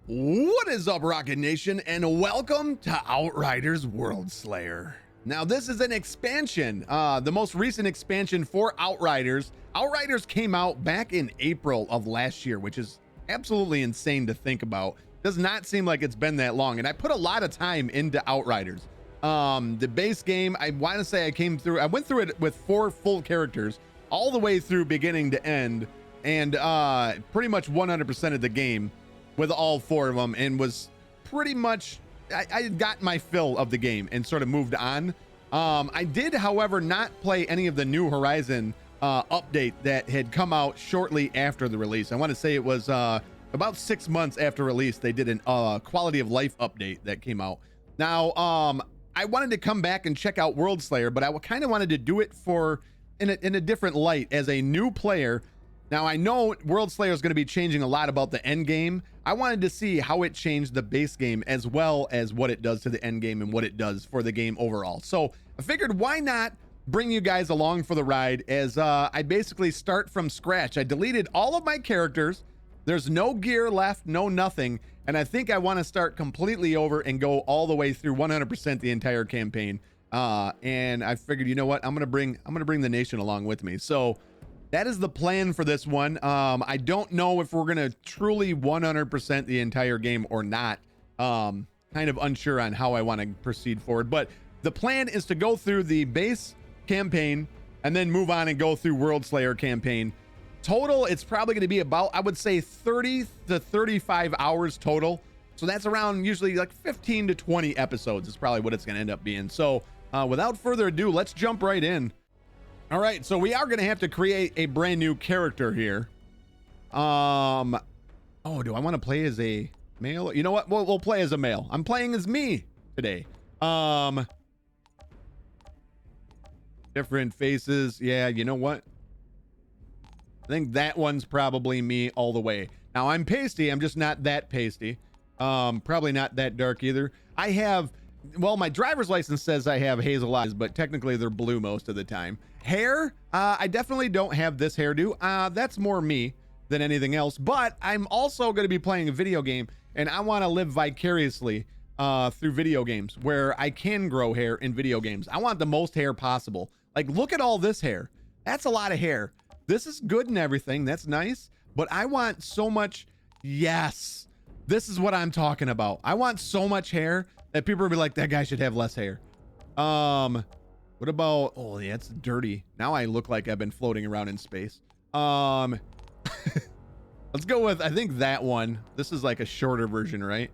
What is up, Rocket Nation, and welcome to Outriders Worldslayer. Now, this is an expansion, the most recent expansion for Outriders. Outriders came out back in April of last year, which is absolutely insane to think about. Does not seem like it's been that long, and I put a lot of time into Outriders. The base game, I want to say I went through it with 4 full characters, all the way through beginning to end, and pretty much 100% of the game with all 4 of them, and was pretty much, I had got my fill of the game and sort of moved on. I did, however, not play any of the New Horizon update that had come out shortly after the release. I want to say it was about 6 months after release, they did an quality of life update that came out. Now, I wanted to come back and check out Worldslayer, but I kind of wanted to do it in a different light as a new player. Now, I know Worldslayer is going to be changing a lot about the end game. I wanted to see how it changed the base game as well as what it does to the end game and what it does for the game overall. So I figured, why not bring you guys along for the ride as I basically start from scratch. I deleted all of my characters. There's no gear left, no nothing. And I think I want to start completely over and go all the way through 100% the entire campaign. And I figured, you know what? I'm going to bring the nation along with me. So that is the plan for this one. I don't know if we're going to truly 100% the entire game or not. Kind of unsure on how I want to proceed forward, but the plan is to go through the base campaign and then move on and go through Worldslayer campaign. Total, it's probably going to be about, I would say, 30 to 35 hours total. So that's around usually like 15 to 20 episodes is probably what it's going to end up being. So without further ado, let's jump right in. All right, so we are going to have to create a brand new character here. Oh, do I want to play as a male? You know what? We'll play as a male. I'm playing as me today. Different faces. Yeah, you know what? I think that one's probably me all the way. Now, I'm pasty. I'm just not that pasty. Probably not that dark either. I have... Well, my driver's license says I have hazel eyes, but technically they're blue most of the time. Hair, I definitely don't have this hairdo. That's more me than anything else, but I'm also going to be playing a video game, and I want to live vicariously through video games where I can grow hair in video games. I want the most hair possible. Like, look at all this hair. That's a lot of hair. This is good and everything. That's nice, but I want so much. Yes, this is what I'm talking about. I want so much hair that people will be like, that guy should have less hair. What about, oh yeah, it's dirty. Now I look like I've been floating around in space. Let's go with, I think that one. This is like a shorter version, right?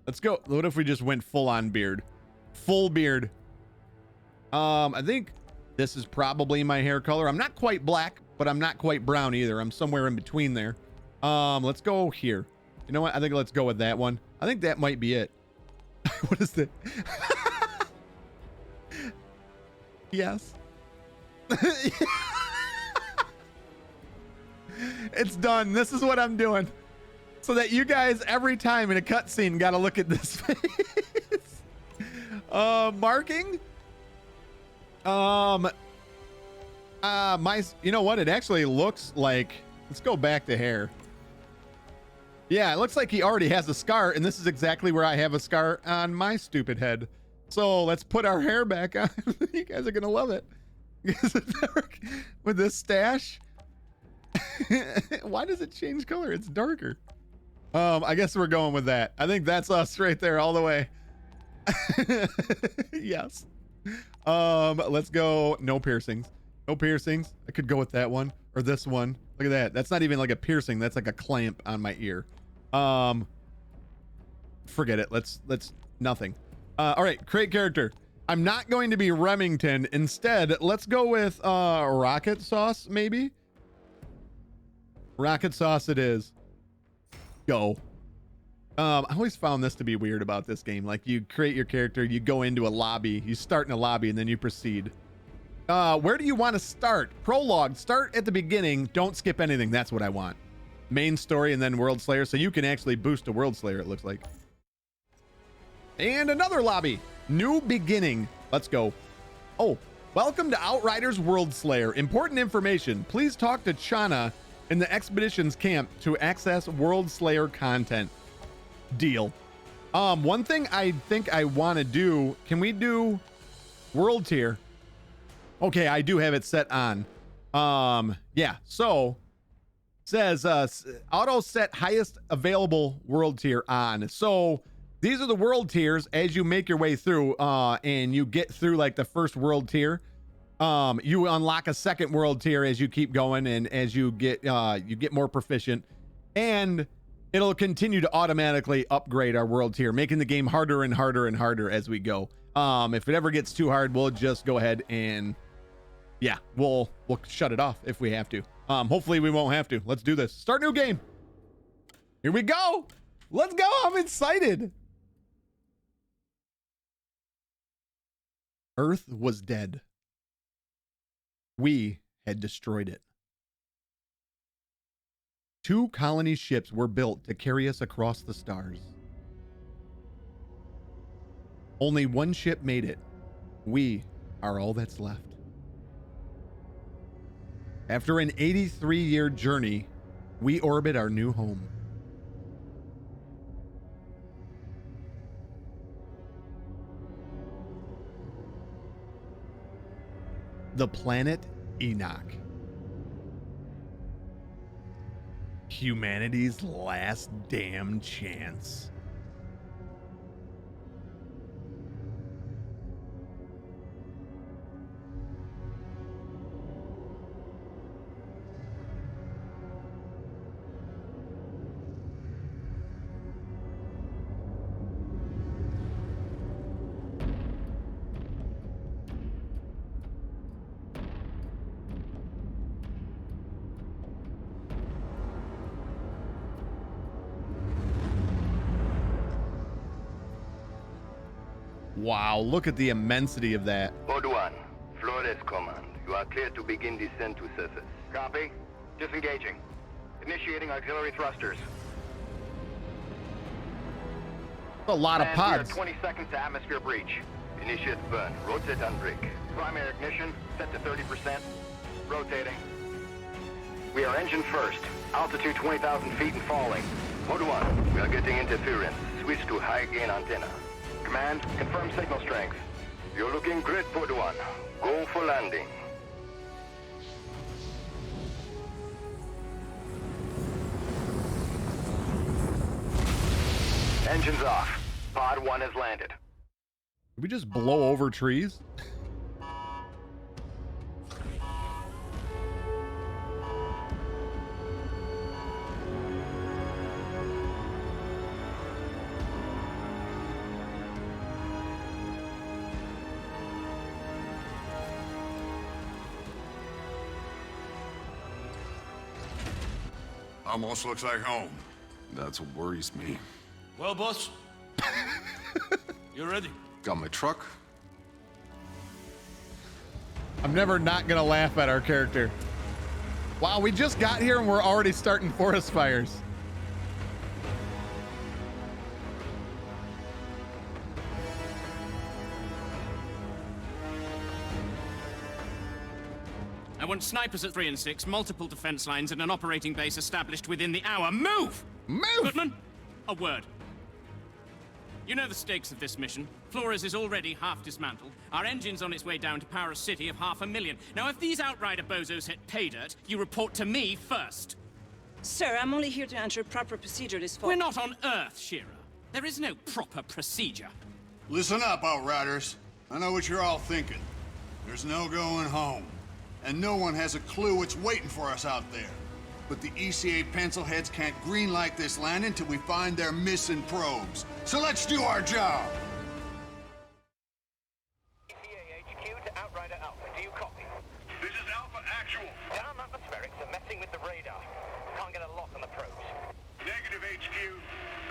Let's go. What if we just went full on beard? Full beard. I think this is probably my hair color. I'm not quite black, but I'm not quite brown either. I'm somewhere in between there. Let's go here. You know what? I think let's go with that one. I think that might be it. What is that? Yes. It's done. This is what I'm doing. So that you guys every time in a cutscene got to look at this face. Marking. You know what? It actually looks like, let's go back to hair. Yeah, it looks like he already has a scar, and this is exactly where I have a scar on my stupid head. So let's put our hair back on. You guys are gonna love it. With this stash. Why does it change color? It's darker. I guess we're going with that. I think that's us right there all the way. Yes. Let's go. No piercings. No piercings. I could go with that one or this one. Look at that. That's not even like a piercing. That's like a clamp on my ear. Forget it. Let's nothing. All right. Create character. I'm not going to be Remington. Instead, let's go with, rocket sauce, maybe. Rocket sauce it is. Go. I always found this to be weird about this game. Like, you create your character, you go into a lobby, you start in a lobby, and then you proceed. Where do you want to start? Prologue. Start at the beginning. Don't skip anything. That's what I want. Main story and then Worldslayer. So you can actually boost to Worldslayer, it looks like. And another lobby. New beginning. Let's go. Oh, welcome to Outriders Worldslayer. Important information. Please talk to Chana in the expedition's camp to access Worldslayer content. Deal. One thing I think I want to do, can we do world tier? Okay, I do have it set on. Yeah, so says auto set highest available world tier on. So these are the world tiers as you make your way through, and you get through like the first world tier. You unlock a second world tier as you keep going, and as you get more proficient, and it'll continue to automatically upgrade our world tier, making the game harder and harder and harder as we go. If it ever gets too hard, we'll just go ahead and yeah, we'll shut it off if we have to. Hopefully we won't have to. Let's do this. Start new game. Here we go. Let's go. I'm excited. Earth was dead. We had destroyed it. 2 colony ships were built to carry us across the stars. Only 1 ship made it. We are all that's left. After an 83-year journey, we orbit our new home. The planet Enoch. Humanity's last damn chance. Wow, look at the immensity of that. Code 1, Flores Command. You are clear to begin descent to surface. Copy. Disengaging. Initiating auxiliary thrusters. A lot of pods. 20 seconds to atmosphere breach. Initiate burn. Rotate and brake. Primary ignition set to 30%. Rotating. We are engine first. Altitude 20,000 feet and falling. Code 1, we are getting interference. Switch to high gain antenna. Command, confirm signal strength. You're looking great, Pod 1. Go for landing. Engines off. Pod 1 has landed. Did we just blow over trees? Almost looks like home. That's what worries me. Well, boss. You ready? Got my truck. I'm never not gonna laugh at our character. Wow, we just got here and we're already starting forest fires. I want snipers at 3 and 6, multiple defense lines, and an operating base established within the hour. Move! Move! Goodman, a word. You know the stakes of this mission. Flores is already half dismantled. Our engine's on its way down to power a city of 500,000. Now, if these Outrider bozos hit pay dirt, you report to me first. Sir, I'm only here to ensure proper procedure is followed. We're not on Earth, Shearer. There is no proper procedure. Listen up, Outriders. I know what you're all thinking. There's no going home. And no one has a clue what's waiting for us out there. But the ECA pencilheads can't greenlight this landing till we find their missing probes. So let's do our job! ECA HQ to Outrider Alpha. Do you copy? This is Alpha Actual. Down atmospherics are messing with the radar. Can't get a lock on the probes. Negative HQ.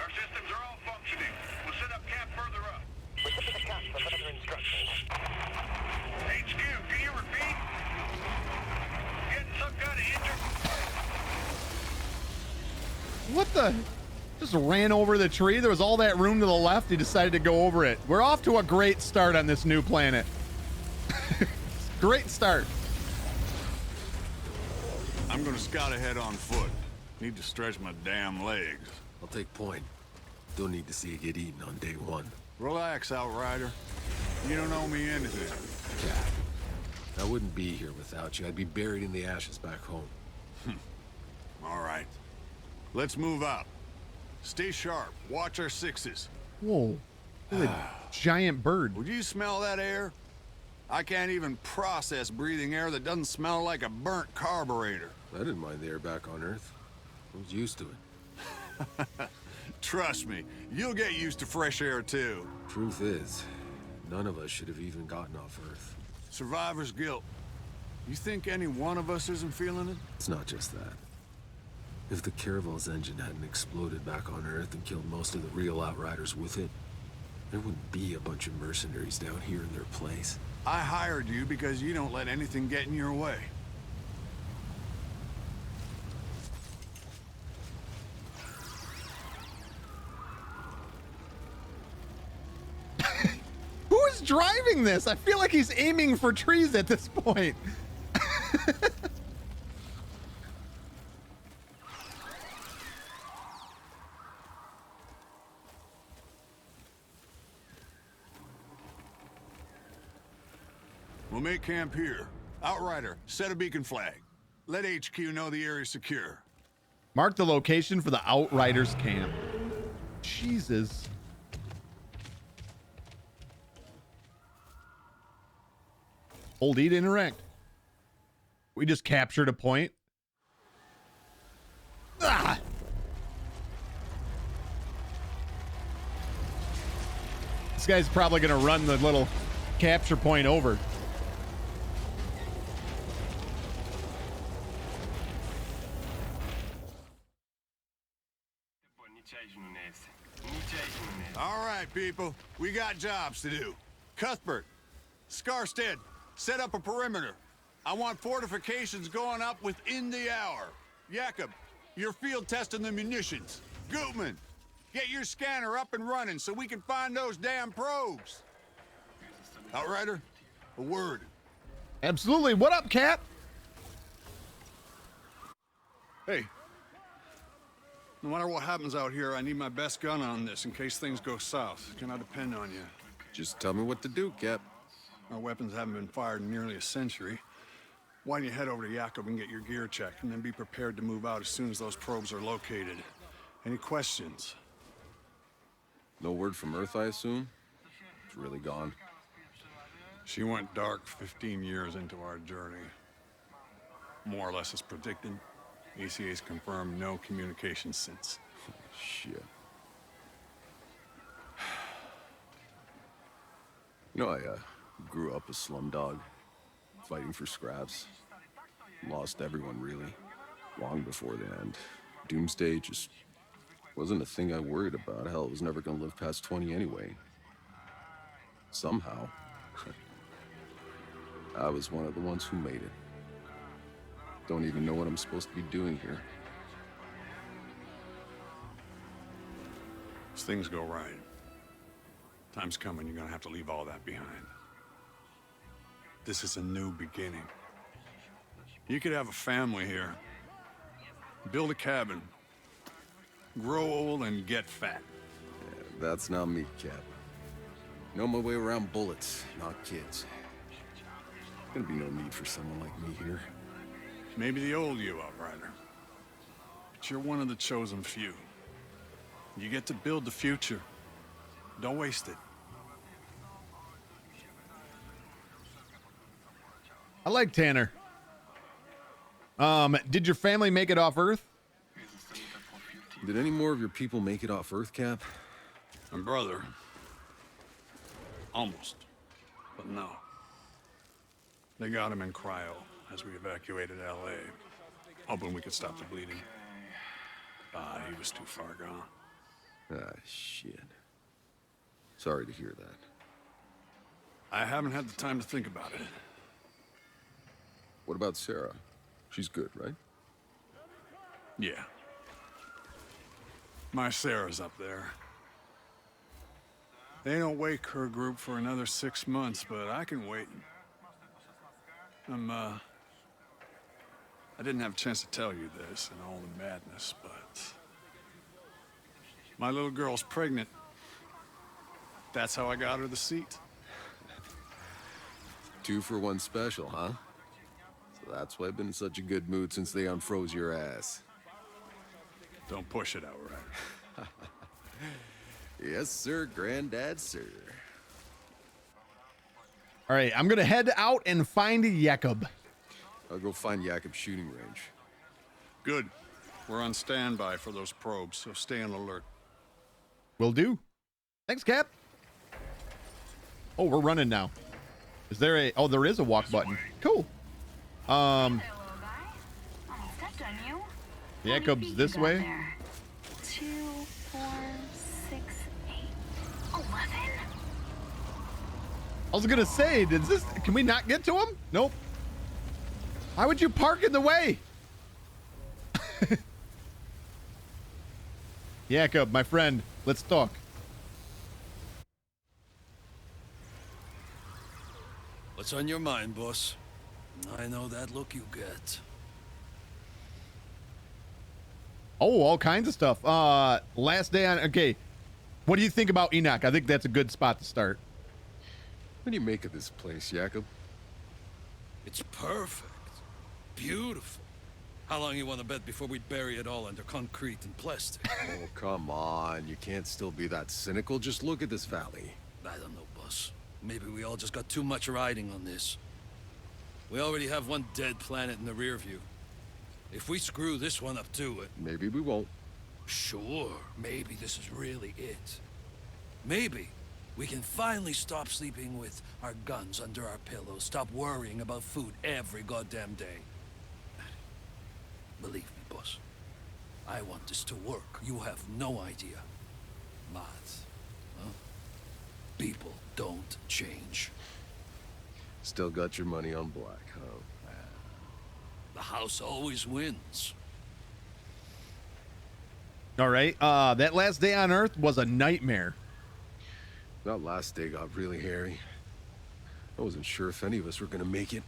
Our systems are all functioning. We'll set up camp further up. Return to the camp for further instructions. HQ, can you repeat? Getting some kind of What the? Just ran over the tree. There was all that room to the left. He decided to go over it. We're off to a great start on this new planet. Great start. I'm gonna scout ahead on foot. Need to stretch my damn legs. I'll take point. Don't need to see you get eaten on day one. Relax, Outrider. You don't owe me anything. Cap, I wouldn't be here without you. I'd be buried in the ashes back home. All right. Let's move out. Stay sharp. Watch our sixes. Whoa. Look at a giant bird. Would you smell that air? I can't even process breathing air that doesn't smell like a burnt carburetor. I didn't mind the air back on Earth. I was used to it. Trust me, you'll get used to fresh air too. Truth is, none of us should have even gotten off Earth. Survivor's guilt. You think any one of us isn't feeling it? It's not just that. If the Caravel's engine hadn't exploded back on Earth and killed most of the real Outriders with it, there wouldn't be a bunch of mercenaries down here in their place. I hired you because you don't let anything get in your way. Who is driving this? I feel like he's aiming for trees at this point. We'll make camp here. Outrider, set a beacon flag. Let HQ know the area's secure. Mark the location for the Outriders camp. Jesus. Hold E to interact. We just captured a point. Ah! This guy's probably gonna run the little capture point over. All right, people. We got jobs to do. Cuthbert, Scarstead, set up a perimeter. I want fortifications going up within the hour. Jakob, you're field testing the munitions. Gutman, get your scanner up and running so we can find those damn probes. Outrider, a word. Absolutely. What up, Cap? Hey. No matter what happens out here, I need my best gun on this in case things go south. Can I depend on you? Just tell me what to do, Cap. Our weapons haven't been fired in nearly a century. Why don't you head over to Jakob and get your gear checked, and then be prepared to move out as soon as those probes are located. Any questions? No word from Earth, I assume? It's really gone. She went dark 15 years into our journey. More or less as predicted. ECA's confirmed no communication since. Shit. You know, I grew up a slum dog, fighting for scraps. Lost everyone, really, long before the end. Doomsday just wasn't a thing I worried about. Hell, I was never gonna live past 20 anyway. Somehow, I was one of the ones who made it. Don't even know what I'm supposed to be doing here. As things go right, time's coming, you're gonna have to leave all that behind. This is a new beginning. You could have a family here, build a cabin, grow old and get fat. Yeah, that's not me, Cap. Know my way around bullets, not kids. Gonna be no need for someone like me here. Maybe the old you, Outrider. But you're one of the chosen few. You get to build the future. Don't waste it. I like Tanner. Did your family make it off Earth? Did any more of your people make it off Earth, Cap? My brother. Almost. But no. They got him in cryo as we evacuated LA, hoping we could stop the bleeding. He was too far gone. Ah, shit. Sorry to hear that. I haven't had the time to think about it. What about Sarah? She's good, right? Yeah. My Sarah's up there. They don't wake her group for another 6 months, but I can wait. I didn't have a chance to tell you this and all the madness, but My little girl's pregnant. That's how I got her the seat. 2 for 1 special, huh? So that's why I've been in such a good mood since they unfroze your ass. Don't push it, Outrider. Yes, sir, Granddad, sir. All right, I'm gonna head out and find Jakob. I'll go find Jakob's shooting range. Good. We're on standby for those probes, so stay on alert. Will do. Thanks, Cap. Oh, we're running now. Is there a... Oh, there is a walk button. Cool. Jakob's this way. 2, 4, 6, 8, 11. I was gonna say, does this... Can we not get to him? Nope. Why would you park in the way? Jakob, my friend, let's talk. What's on your mind, boss? I know that look you get. Oh, all kinds of stuff. Last day on... Okay. What do you think about Enoch? I think that's a good spot to start. What do you make of this place, Jakob? It's perfect. Beautiful. How long you want to bet before we bury it all under concrete and plastic? Oh, come on. You can't still be that cynical. Just look at this valley. I don't know, boss. Maybe we all just got too much riding on this. We already have one dead planet in the rear view. If we screw this one up too, Maybe we won't. Sure, maybe this is really it. Maybe we can finally stop sleeping with our guns under our pillows, stop worrying about food every goddamn day. Believe me, boss. I want this to work. You have no idea. But, huh? People don't change. Still got your money on black, huh? The house always wins. All right. That last day on Earth was a nightmare. That last day got really hairy. I wasn't sure if any of us were gonna make it.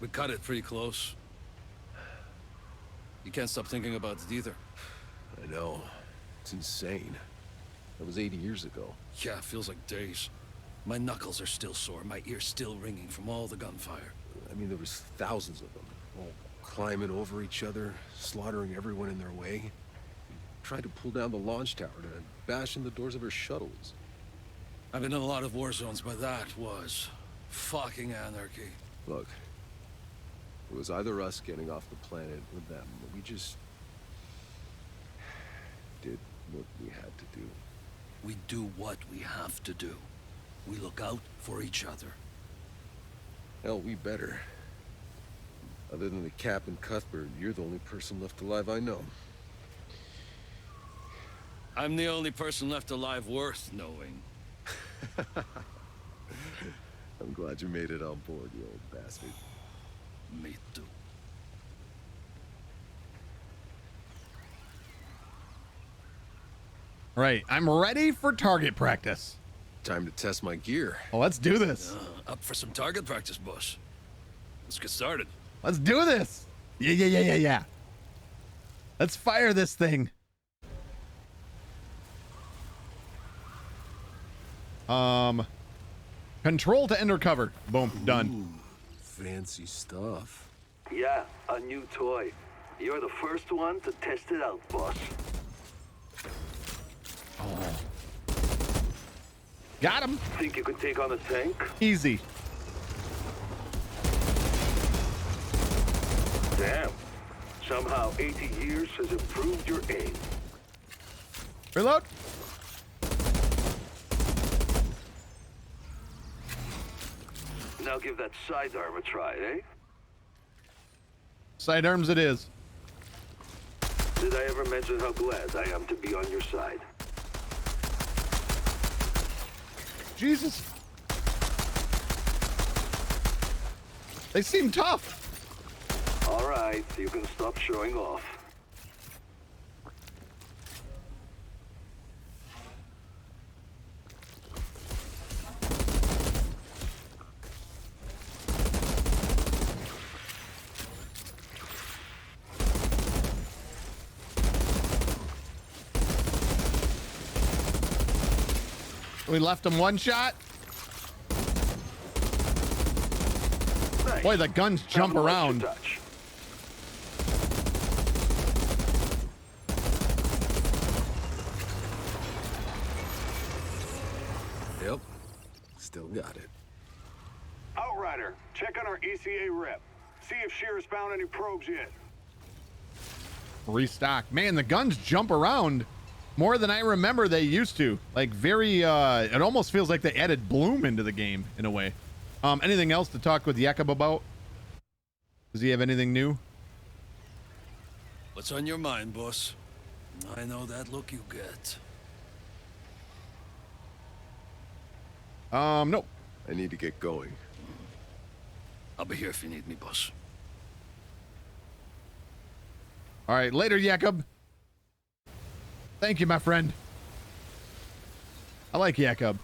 We cut it pretty close. You can't stop thinking about it either. I know. It's insane. That was 80 years ago. Yeah, it feels like days. My knuckles are still sore, my ears still ringing from all the gunfire. I mean, there was thousands of them, all climbing over each other, slaughtering everyone in their way. Tried to pull down the launch tower to bash in the doors of her shuttles. I've been in a lot of war zones, but that was fucking anarchy. Look, it was either us getting off the planet or them. We just did what we had to do. We do what we have to do. We look out for each other. Hell, we better. Other than the Cap and Cuthbert, you're the only person left alive I know. I'm the only person left alive worth knowing. I'm glad you made it on board, you old bastard. Me too. Right. I'm ready for target practice. Time to test my gear. Well, let's do this. Up for some target practice, boss. Let's get started. Let's do this. Yeah. Let's fire this thing. Control to enter cover. Boom. Done. Ooh, fancy stuff. Yeah, a new toy. You're the first one to test it out, boss. Got him. Think you could take on a tank? Easy. Damn. Somehow 80 years has improved your aim. Reload. Now give that sidearm a try, eh? Sidearms it is. Did I ever mention how glad I am to be on your side? Jesus. They seem tough. All right, you can stop showing off. We left him one shot. Nice. Boy, the guns jump around. Touch. Yep. Still got it. Outrider, check on our ECA rep. See if Shearer's found any probes yet. Restock. Man, the guns jump around more than I remember they used to. Like very, it almost feels like they added bloom into the game in a way. Anything else to talk with Jakob about? Does he have anything new? What's on your mind, boss? I know that look you get. Nope. I need to get going. I'll be here if you need me, boss. All right, later, Jakob. Thank you, my friend. I like Jakob.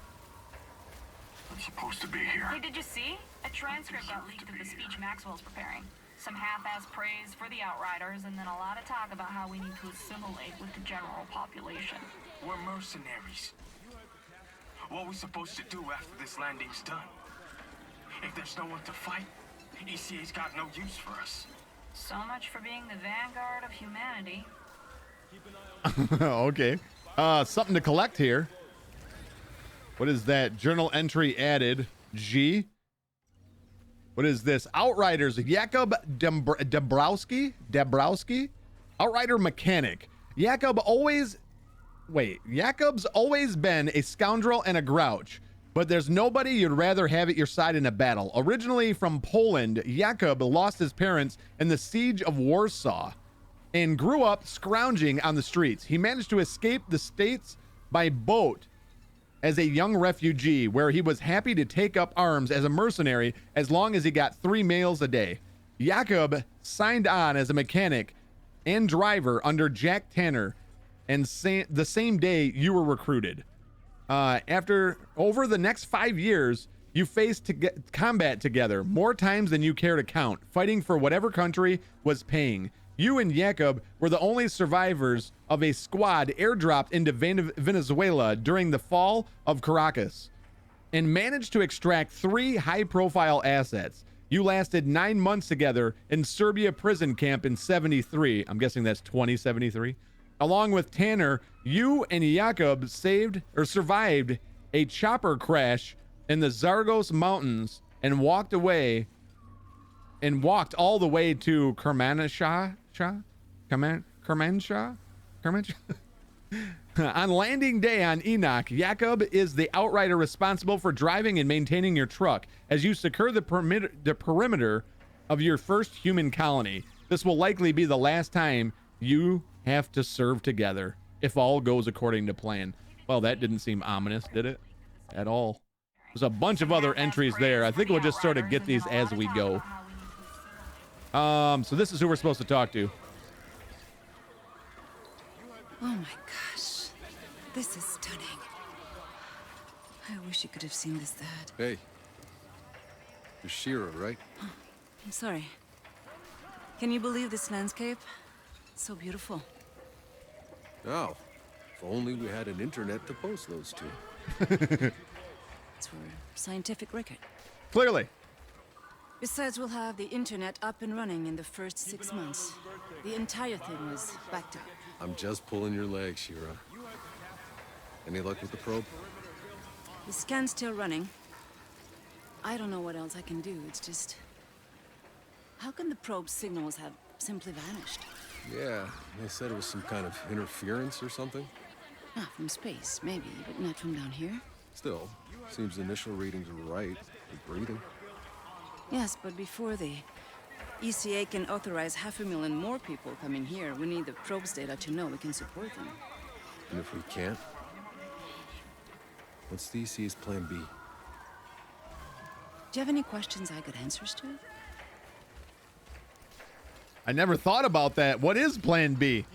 I'm supposed to be here. Hey, did you see? A transcript got leaked of the speech Maxwell's preparing. Some half-ass praise for the Outriders, and then a lot of talk about how we need to assimilate with the general population. We're mercenaries. What are we supposed to do after this landing's done? If there's no one to fight, ECA's got no use for us. So much for being the vanguard of humanity. Okay. Something to collect here. What is that? Journal entry added. G. What is this? Outriders. Jakob Dabrowski? Outrider mechanic. Jakob's always been a scoundrel and a grouch, but there's nobody you'd rather have at your side in a battle. Originally from Poland, Jakob lost his parents in the siege of Warsaw and grew up scrounging on the streets. He managed to escape the States by boat as a young refugee, where he was happy to take up arms as a mercenary as long as he got 3 meals a day. Jakob signed on as a mechanic and driver under Jack Tanner, and the same day you were recruited. Over the next 5 years, you faced combat together more times than you care to count, fighting for whatever country was paying. You and Jakob were the only survivors of a squad airdropped into Venezuela during the fall of Caracas, and managed to extract 3 high-profile assets. You lasted 9 months together in Serbia prison camp in 73. I'm guessing that's 2073. Along with Tanner, you and Jakob survived a chopper crash in the Zagros Mountains and walked all the way to Kermanshah. On landing day on Enoch, Jakob is the outrider responsible for driving and maintaining your truck as you secure the perimeter of your first human colony. This will likely be the last time you have to serve together, if all goes according to plan. Well, that didn't seem ominous, did it? At all. There's a bunch of other entries there. I think we'll just sort of get these as we go. So this is who we're supposed to talk to. Oh my gosh. This is stunning. I wish you could have seen this, Dad. Hey. You're Shearer, right? Oh, I'm sorry. Can you believe this landscape? It's so beautiful. Oh. If only we had an internet to post those to. It's for scientific record. Clearly. Besides, we'll have the internet up and running in the first 6 months. The entire thing was backed up. I'm just pulling your leg, Shira. Any luck with the probe? The scan's still running. I don't know what else I can do. It's just... How can the probe signals have simply vanished? Yeah, they said it was some kind of interference or something. Ah, from space, maybe, but not from down here. Still, seems the initial readings were right. We're breathing. Yes, but before the ECA can authorize 500,000 more people coming here, we need the probe's data to know we can support them. And if we can't? What's the ECA's plan B? Do you have any questions I got answers to? I never thought about that. What is plan B?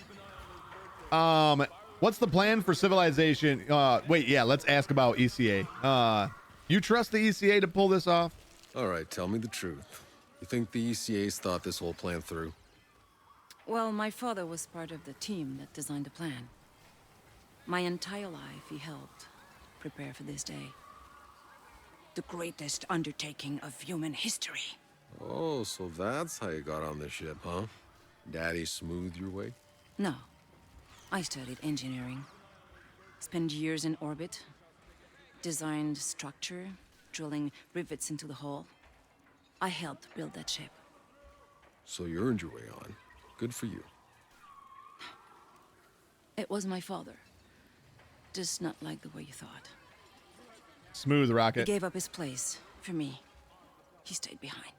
What's the plan for civilization? Wait, yeah, let's ask about ECA. You trust the ECA to pull this off? All right, tell me the truth. You think the ECA's thought this whole plan through? Well, my father was part of the team that designed the plan. My entire life, he helped. prepare for this day. The greatest undertaking of human history. Oh, so that's how you got on the ship, huh? Daddy smoothed your way? No. I studied engineering. Spent years in orbit. Designed structure, drilling rivets into the hull. I helped build that ship. So you earned your way on. Good for you. It was my father. Just not like the way you thought. Smooth He rocket. gave up his place for me. He stayed behind.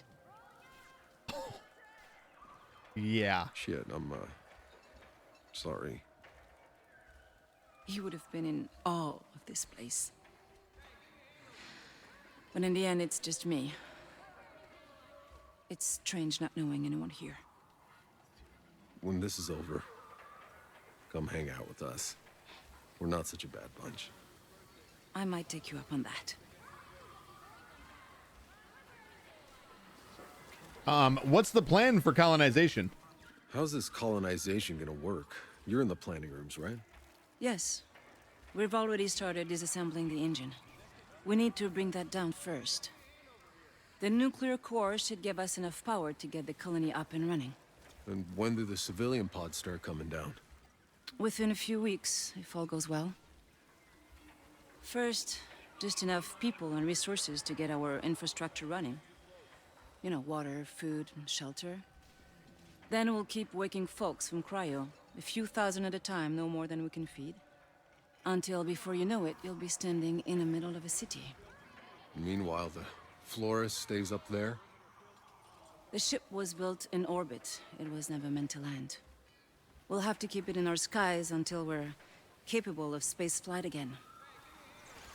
Yeah. Shit, I'm, sorry. He would have been in awe of this place. But in the end, it's just me. It's strange not knowing anyone here. When this is over, come hang out with us. We're not such a bad bunch. I might take you up on that. What's the plan for colonization? How's this colonization gonna work? You're in the planning rooms, right? Yes. We've already started disassembling the engine. We need to bring that down first. The nuclear core should give us enough power to get the colony up and running. And when do the civilian pods start coming down? Within a few weeks, if all goes well. First, just enough people and resources to get our infrastructure running. You know, water, food, and shelter. Then we'll keep waking folks from cryo, a few thousand at a time, no more than we can feed. Until, before you know it, you'll be standing in the middle of a city. Meanwhile, the Flores stays up there? The ship was built in orbit. It was never meant to land. We'll have to keep it in our skies until we're capable of space flight again.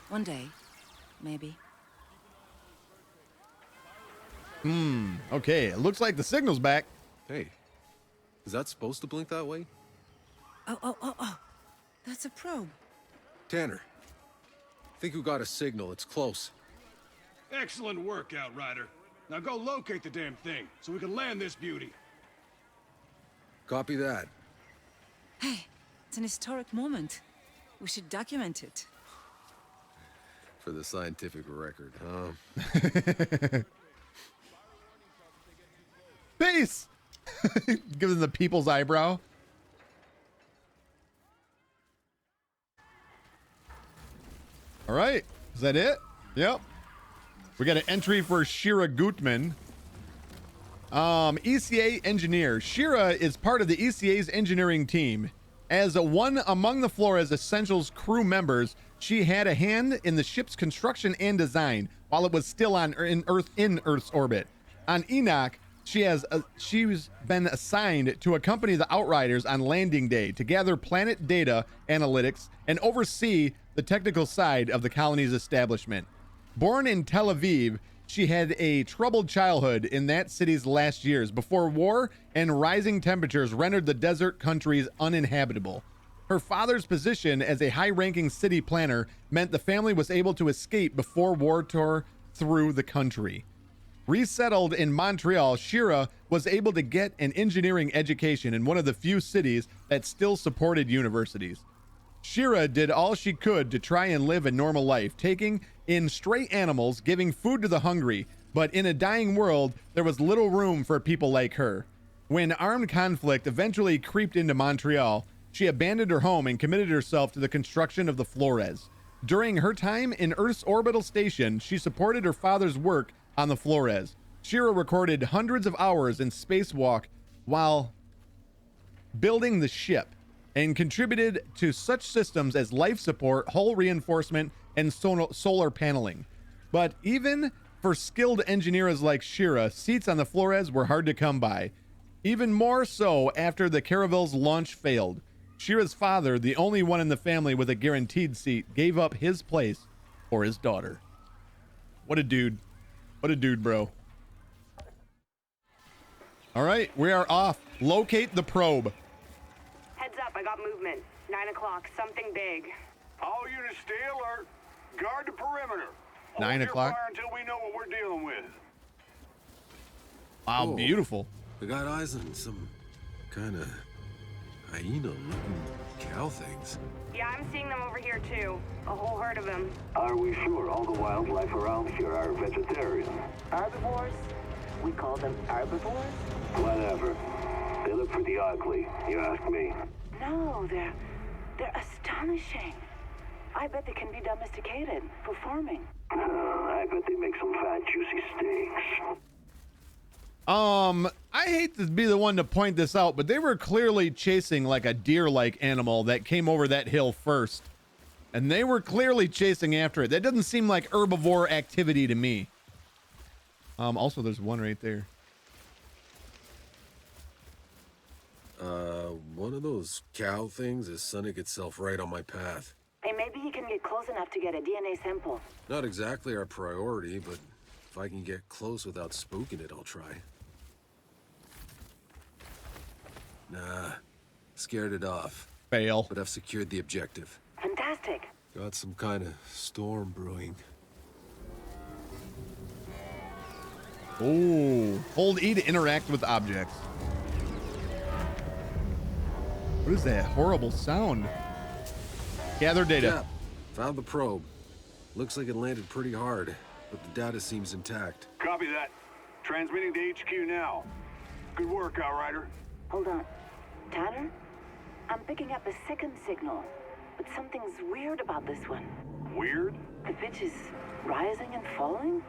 One day, maybe. Okay, it looks like the signal's back. Hey, is that supposed to blink that way? Oh. That's a probe. Tanner, think we got a signal. It's close. Excellent work, Outrider. Now go locate the damn thing, so we can land this beauty. Copy that. Hey, it's an historic moment. We should document it. For the scientific record, huh? Peace! Gives him the people's eyebrow. All right, is that it? Yep. We got an entry for Shira Gutman. ECA engineer. Shira is part of the ECA's engineering team. As one among the Flores Essentials crew members, she had a hand in the ship's construction and design while it was still in Earth's orbit. On Enoch, she's been assigned to accompany the Outriders on landing day to gather planet data analytics and oversee the technical side of the colony's establishment. Born in Tel Aviv, she had a troubled childhood in that city's last years before war and rising temperatures rendered the desert countries uninhabitable. Her father's position as a high-ranking city planner meant the family was able to escape before war tore through the country. Resettled in Montreal, Shira was able to get an engineering education in one of the few cities that still supported universities. Shira did all she could to try and live a normal life, taking in stray animals, giving food to the hungry, but in a dying world, there was little room for people like her. When armed conflict eventually creeped into Montreal, she abandoned her home and committed herself to the construction of the Flores. During her time in Earth's orbital station, she supported her father's work on the Flores. Shira recorded hundreds of hours in spacewalk while building the ship and contributed to such systems as life support, hull reinforcement, and solar paneling. But even for skilled engineers like Shira, seats on the Flores were hard to come by. Even more so after the Caravel's launch failed. Shira's father, the only one in the family with a guaranteed seat, gave up his place for his daughter. What a dude. What a dude, bro. All right, we are off. Locate the probe. Heads up, I got movement. 9 o'clock, something big. All units stay alert. Guard the perimeter. 9 o'clock? Fire until we know what we're dealing with. Wow, Whoa. beautiful. I got eyes on some kind of hyena-looking cow things. Yeah, I'm seeing them over here too. A whole herd of them. Are we sure all the wildlife around here are vegetarian? Herbivores? We call them herbivores? Whatever. They look pretty ugly, you ask me. No, they're astonishing. I bet they can be domesticated for farming. I bet they make some fat, juicy steaks. I hate to be the one to point this out, but they were clearly chasing like a deer-like animal that came over that hill first. And they were clearly chasing after it. That doesn't seem like herbivore activity to me. Also, there's one right there. One of those cow things is sunning itself right on my path. Hey, maybe you can get close enough to get a DNA sample. Not exactly our priority, but if I can get close without spooking it, I'll try. Nah, scared it off. Fail. But I've secured the objective. Fantastic. Got some kind of storm brewing. Oh, hold E to interact with objects. What is that horrible sound? Gather data. Yeah, found the probe. Looks like it landed pretty hard, but the data seems intact. Copy that. Transmitting to HQ now. Good work, Outrider. Hold on. Tanner? I'm picking up a second signal, but something's weird about this one. Weird? The pitch is rising and falling?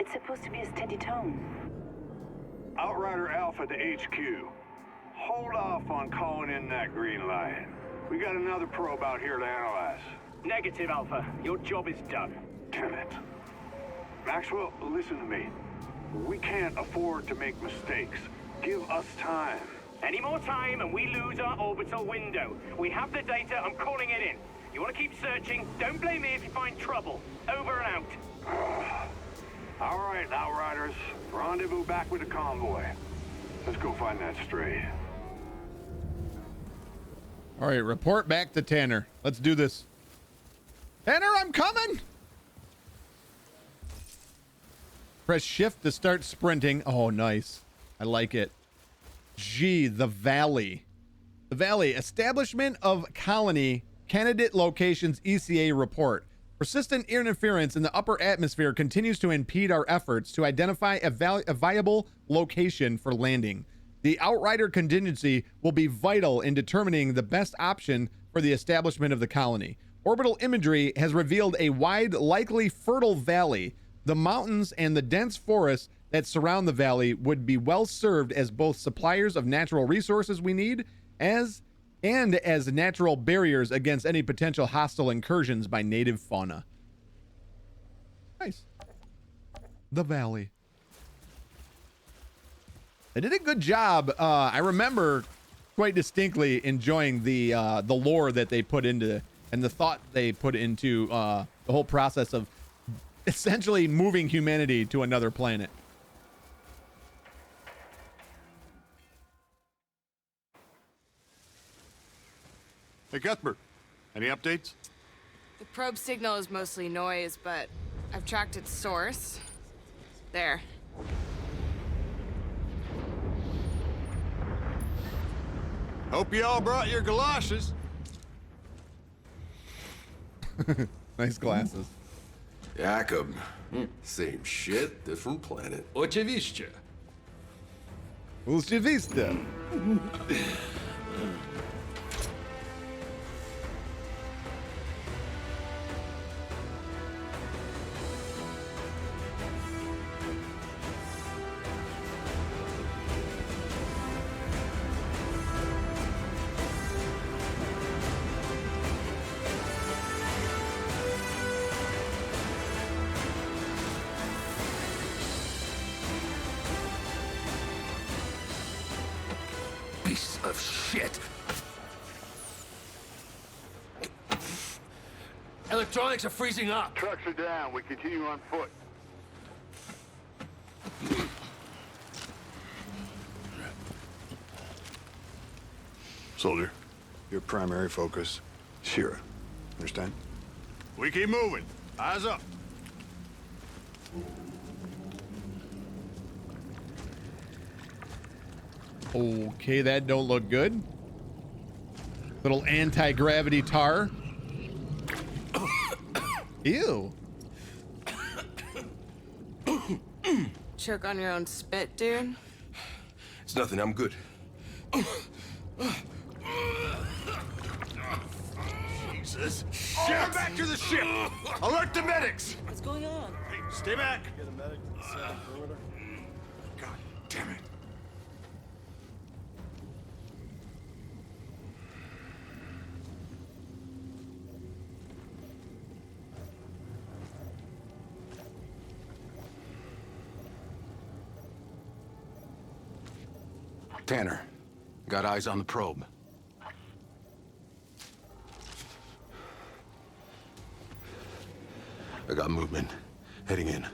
It's supposed to be a steady tone. Outrider Alpha to HQ. Hold off on calling in that green light. We got another probe out here to analyze. Negative, Alpha. Your job is done. Damn it. Maxwell, listen to me. We can't afford to make mistakes. Give us time. Any more time and we lose our orbital window. We have the data, I'm calling it in. You want to keep searching? Don't blame me if you find trouble. Over and out. All right, Outriders. Rendezvous back with the convoy. Let's go find that stray. All right, report back to Tanner. Let's do this. Tanner, I'm coming. Press shift to start sprinting. Oh, nice. I like it. G, the Valley. The Valley, establishment of colony, candidate locations, ECA report. Persistent interference in the upper atmosphere continues to impede our efforts to identify a viable location for landing. The Outrider contingency will be vital in determining the best option for the establishment of the colony. Orbital imagery has revealed a wide, likely fertile valley. The mountains and the dense forests that surround the valley would be well served as both suppliers of natural resources we need, as natural barriers against any potential hostile incursions by native fauna. Nice. The valley. They did a good job. I remember quite distinctly enjoying the lore that they put into and the thought they put into the whole process of essentially moving humanity to another planet. Hey, Cuthbert, any updates? The probe signal is mostly noise, but I've tracked its source. There. Hope you all brought your galoshes. Nice glasses. Jakob. Same shit, different planet. Oczywiście. Oczywiście. Piece of shit. Electronics are freezing up. Trucks are down. We continue on foot. Soldier, your primary focus, Shira. Understand? We keep moving. Eyes up. Okay, that don't look good. Little anti-gravity tar. Ew. Choke on your own spit, dude? It's nothing, I'm good. Jesus. Get back to the ship! Alert the medics! What's going on? Hey, stay back! Get a medic to the second perimeter. God damn it. Tanner, got eyes on the probe. I got movement. Heading in.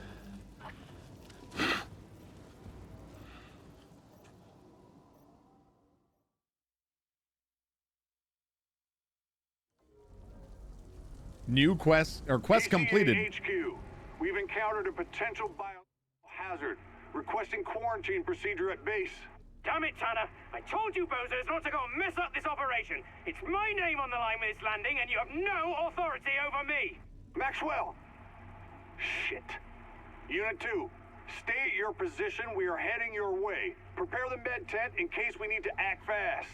New quest, or quest completed. HQ, we've encountered a potential biohazard. Requesting quarantine procedure at base. Damn it, Tanner! I told you bozos not to go and mess up this operation. It's my name on the line with this landing, and you have no authority over me. Maxwell! Shit. Unit 2, stay at your position. We are heading your way. Prepare the med tent in case we need to act fast.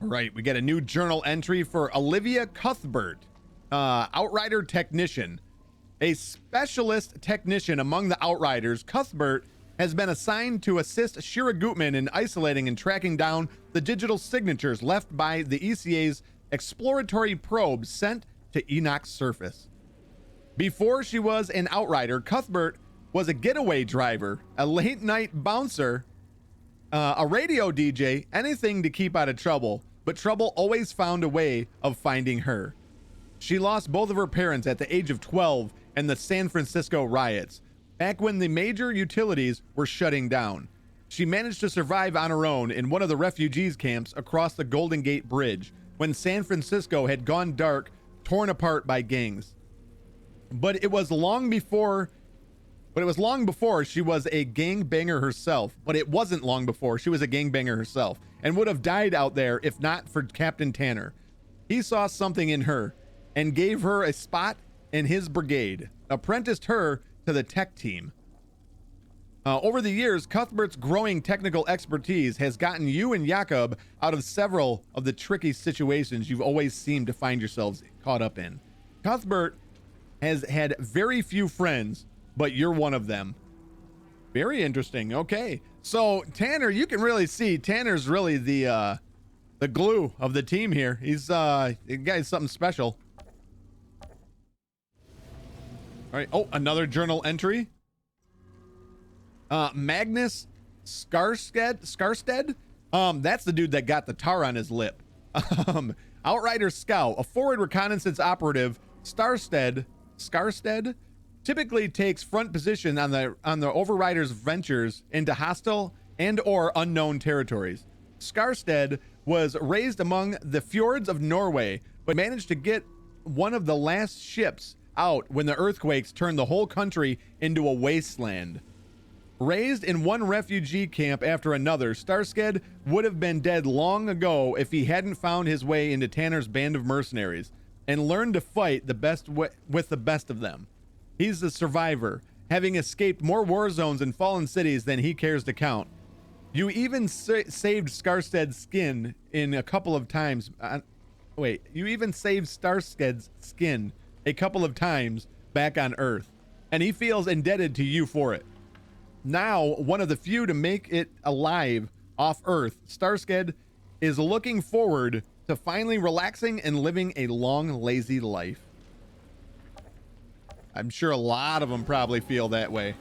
All right, we get a new journal entry for Olivia Cuthbert, Outrider technician. A specialist technician among the Outriders, Cuthbert has been assigned to assist Shira Gutman in isolating and tracking down the digital signatures left by the ECA's exploratory probe sent to Enoch's surface. Before she was an Outrider, Cuthbert was a getaway driver, a late-night bouncer, a radio DJ, anything to keep out of trouble, but trouble always found a way of finding her. She lost both of her parents at the age of 12 in the San Francisco riots, back when the major utilities were shutting down. She managed to survive on her own in one of the refugees camps across the Golden Gate Bridge when San Francisco had gone dark, torn apart by gangs. But it was long before she was a gangbanger herself. But it wasn't long before she was a gangbanger herself and would have died out there if not for Captain Tanner. He saw something in her and gave her a spot in his brigade, apprenticed her to the tech team. Over the years, Cuthbert's growing technical expertise has gotten you and Jakob out of several of the tricky situations you've always seemed to find yourselves caught up in. Cuthbert has had very few friends, but you're one of them. Very interesting. Okay, so Tanner, you can really see Tanner's really the glue of the team here. He's the guy's something special. All right. Oh, another journal entry. Magnus Skarsted. That's the dude that got the tar on his lip. Outrider Scout, a forward reconnaissance operative. Skarsted typically takes front position on the Overriders' ventures into hostile and or unknown territories. Skarsted was raised among the fjords of Norway, but managed to get one of the last ships out when the earthquakes turned the whole country into a wasteland. Raised in one refugee camp after another, Skarsted would have been dead long ago if he hadn't found his way into Tanner's band of mercenaries and learned to fight with the best of them. He's a survivor, having escaped more war zones and fallen cities than he cares to count. You even saved Skarsted's skin in a couple of times. You even saved Skarsted's skin a couple of times back on Earth, and he feels indebted to you for it. Now, one of the few to make it alive off Earth, Skarsted is looking forward to finally relaxing and living a long, lazy life. I'm sure a lot of them probably feel that way.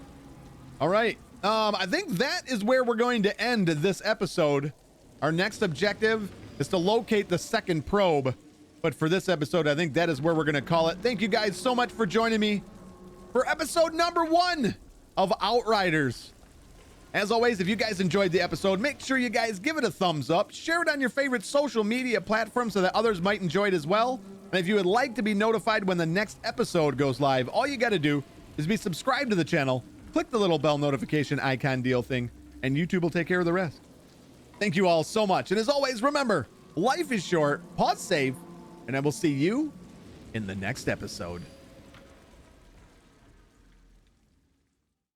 All right. I think that is where we're going to end this episode. Our next objective is to locate the second probe. But for this episode, I think that is where we're going to call it. Thank you guys so much for joining me for episode number 1 of Outriders. As always, if you guys enjoyed the episode, make sure you guys give it a thumbs up, share it on your favorite social media platform so that others might enjoy it as well. And if you would like to be notified when the next episode goes live, all you got to do is be subscribed to the channel, click the little bell notification icon deal thing, and YouTube will take care of the rest. Thank you all so much. And as always, remember, life is short, pause safe, and I will see you in the next episode.